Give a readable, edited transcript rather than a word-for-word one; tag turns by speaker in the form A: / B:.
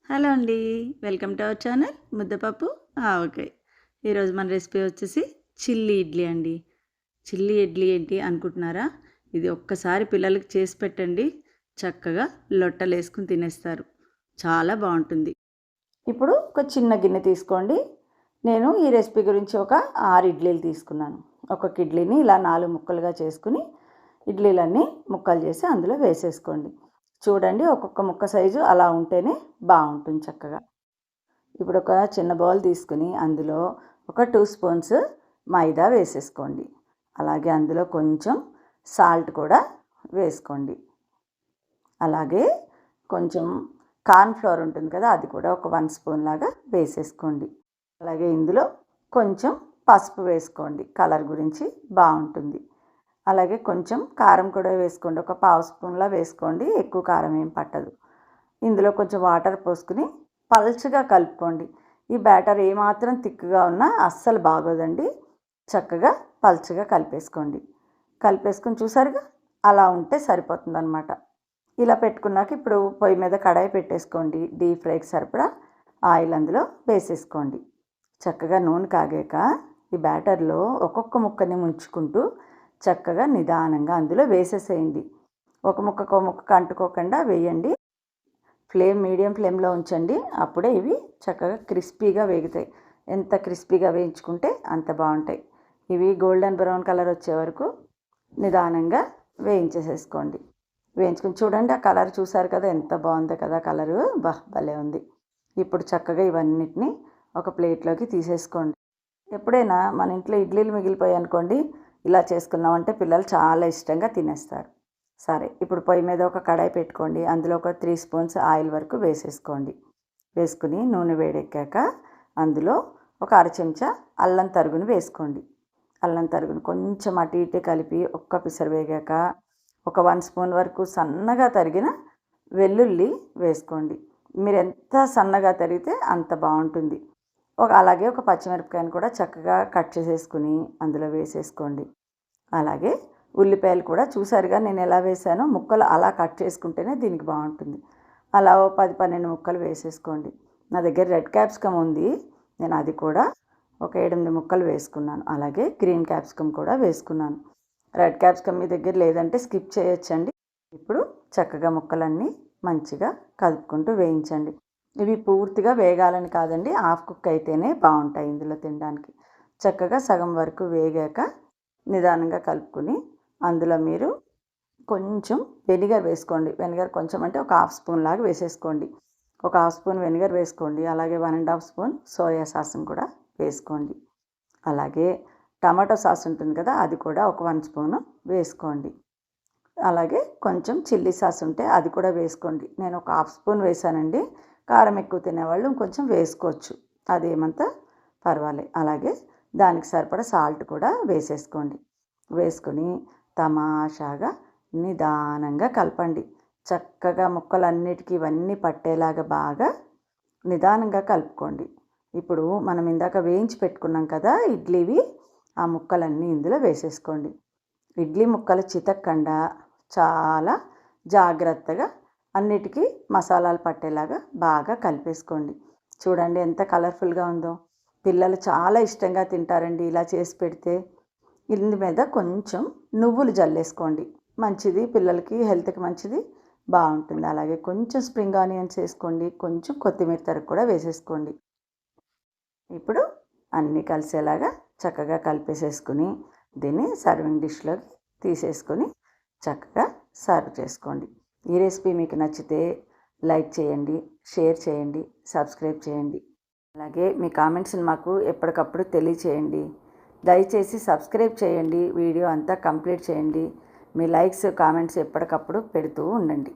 A: Hello అండి. Welcome to our channel ముద్దపప్పు ఆవకాయ. ఈరోజు మన రెసిపీ వచ్చేసి చిల్లీ ఇడ్లీ అండి. చిల్లీ ఇడ్లీ ఏంటి అనుకుంటున్నారా? ఇది ఒక్కసారి పిల్లలకి చేసి పెట్టండి, చక్కగా లొట్టలేసుకుని తినేస్తారు. చాలా బాగుంటుంది. ఇప్పుడు ఒక చిన్న గిన్నె తీసుకోండి. నేను ఈ రెసిపీ గురించి ఒక 6 ఇడ్లీలు తీసుకున్నాను. ఒక్కొక్క ఇడ్లీని ఇలా 4 ముక్కలుగా చేసుకుని ఇడ్లీలన్నీ ముక్కలు చేసి అందులో వేసేసుకోండి. చూడండి, ఒక్కొక్క ముక్క సైజు అలా ఉంటేనే బాగుంటుంది చక్కగా. ఇప్పుడు ఒక చిన్న బౌల్ తీసుకుని అందులో ఒక 2 స్పూన్స్ మైదా వేసేసుకోండి. అలాగే అందులో కొంచెం సాల్ట్ కూడా వేసుకోండి. అలాగే కొంచెం కార్న్ ఫ్లోర్ ఉంటుంది కదా, అది కూడా ఒక 1 స్పూన్ లాగా వేసేసుకోండి. అలాగే ఇందులో కొంచెం పసుపు వేసుకోండి, కలర్ గురించి బాగుంటుంది. అలాగే కొంచెం కారం కూడా వేసుకోండి, ఒక 1/2 స్పూన్లా వేసుకోండి, ఎక్కువ కారం ఏం పట్టదు. ఇందులో కొంచెం వాటర్ పోసుకుని పల్చగా కలుపుకోండి. ఈ బ్యాటర్ ఏమాత్రం థిక్గా ఉన్నా అస్సలు బాగోదండి. చక్కగా పల్చగా కలిపేసుకొని చూసారుగా, అలా ఉంటే సరిపోతుంది అనమాట. ఇలా పెట్టుకున్నాక ఇప్పుడు పొయ్యి మీద కడాయి పెట్టేసుకోండి. డీప్ ఫ్రైకి సరిపడా ఆయిల్ అందులో వేసేసుకోండి. చక్కగా నూనె కాగాక ఈ బ్యాటర్లో ఒక్కొక్క ముక్కని ముంచుకుంటూ చక్కగా నిదానంగా అందులో వేసేసేయండి. ఒక ముక్కకు అంటుకోకుండా వేయండి. మీడియం ఫ్లేమ్లో ఉంచండి. అప్పుడే ఇవి చక్కగా క్రిస్పీగా వేగుతాయి. ఎంత క్రిస్పీగా వేయించుకుంటే అంత బాగుంటాయి. ఇవి గోల్డెన్ బ్రౌన్ కలర్ వచ్చే వరకు నిదానంగా వేయించేసేసుకోండి. వేయించుకుని చూడండి, ఆ కలర్ చూసారు కదా, ఎంత బాగుందో కదా కలరు. భలే ఉంది. ఇప్పుడు చక్కగా ఇవన్నిటిని ఒక ప్లేట్లోకి తీసేసుకోండి. ఎప్పుడైనా మన ఇంట్లో ఇడ్లీలు మిగిలిపోయాయి అనుకోండి, ఇలా చేసుకున్నామంటే పిల్లలు చాలా ఇష్టంగా తినేస్తారు. సరే, ఇప్పుడు పొయ్యి మీద ఒక కడాయి పెట్టుకోండి. అందులో ఒక 3 స్పూన్స్ ఆయిల్ వరకు వేసేసుకోండి. వేసుకుని నూనె వేడెక్కాక అందులో ఒక అర చెంచా అల్లం తరుగుని వేసుకోండి. అల్లం తరుగుని కొంచెం అటు ఇటు కలిపి ఒక్క పిసరు వేగాక ఒక 1 స్పూన్ వరకు సన్నగా తరిగిన వెల్లుల్లి వేసుకోండి. మీరు ఎంత సన్నగా తరిగితే అంత బాగుంటుంది. అలాగే ఒక పచ్చిమిరపకాయను కూడా చక్కగా కట్ చేసేసుకుని అందులో వేసేసుకోండి. అలాగే ఉల్లిపాయలు కూడా చూసారుగా నేను ఎలా వేసానో, ముక్కలు అలా కట్ చేసుకుంటేనే దీనికి బాగుంటుంది. అలా 10-12 ముక్కలు వేసేసుకోండి. నా దగ్గర రెడ్ క్యాప్సికమ్ ఉంది, నేను అది కూడా ఒక 7-8 ముక్కలు వేసుకున్నాను. అలాగే గ్రీన్ క్యాప్సికమ్ కూడా వేసుకున్నాను. రెడ్ క్యాప్సికమ్ మీ దగ్గర లేదంటే స్కిప్ చేయొచ్చండి. ఇప్పుడు చక్కగా ముక్కలన్నీ మంచిగా కలుపుకుంటూ వేయించండి. ఇవి పూర్తిగా వేగాలని కాదండి, హాఫ్ కుక్ అయితేనే బాగుంటాయి ఇందులో తినడానికి. చక్కగా సగం వరకు వేగాక నిదానంగా కలుపుకుని అందులో మీరు కొంచెం వెనిగర్ వేసుకోండి. వెనిగర్ కొంచెం అంటే ఒక 1/2 స్పూన్ లాగా వేసేసుకోండి. ఒక 1/2 స్పూన్ వెనిగర్ వేసుకోండి. అలాగే 1.5 స్పూన్ సోయా సాస్ని కూడా వేసుకోండి. అలాగే టమాటో సాస్ ఉంటుంది కదా, అది కూడా ఒక 1 స్పూను వేసుకోండి. అలాగే కొంచెం చిల్లీ సాస్ ఉంటే అది కూడా వేసుకోండి. నేను ఒక 1/2 స్పూన్ వేసానండి. కారం ఎక్కువ తినేవాళ్ళు కొంచెం వేసుకోవచ్చు, అదేమంతా పర్వాలేదు. అలాగే దానికి సరిపడా సాల్ట్ కూడా వేసేసుకోండి. వేసుకొని తమాషాగా నిదానంగా కలపండి. చక్కగా ముక్కలన్నిటికీ ఇవన్నీ పట్టేలాగా బాగా నిదానంగా కలుపుకోండి. ఇప్పుడు మనం ఇందాక వేయించి పెట్టుకున్నాం కదా ఇడ్లీవి, ఆ ముక్కలన్నీ ఇందులో వేసేసుకోండి. ఇడ్లీ ముక్కలు చితక్కుండా చాలా జాగ్రత్తగా అన్నిటికీ మసాలాలు పట్టేలాగా బాగా కలిపేసుకోండి. చూడండి ఎంత కలర్ఫుల్గా ఉందో. పిల్లలు చాలా ఇష్టంగా తింటారండి ఇలా చేసి పెడితే. ఇందు మీద కొంచెం నువ్వులు జల్లేసుకోండి, మంచిది, పిల్లలకి హెల్త్కి మంచిది, బాగుంటుంది. అలాగే కొంచెం స్ప్రింగ్ ఆనియన్స్ వేసుకోండి, కొంచెం కొత్తిమీర తరుగు కూడా వేసేసుకోండి. ఇప్పుడు అన్నీ కలిసేలాగా చక్కగా కలిపేసేసుకుని దీన్ని సర్వింగ్ డిష్లోకి తీసేసుకొని చక్కగా సర్వ్ చేసుకోండి. ఈ రెసిపీ మీకు నచ్చితే లైక్ చేయండి, షేర్ చేయండి, సబ్స్క్రైబ్ చేయండి. అలాగే మీ కామెంట్స్ని మాకు ఎప్పటికప్పుడు తెలియచేయండి. దయచేసి సబ్స్క్రైబ్ చేయండి, వీడియో అంతా కంప్లీట్ చేయండి. మీ లైక్స్ కామెంట్స్ ఎప్పటికప్పుడు పెడుతూ ఉండండి.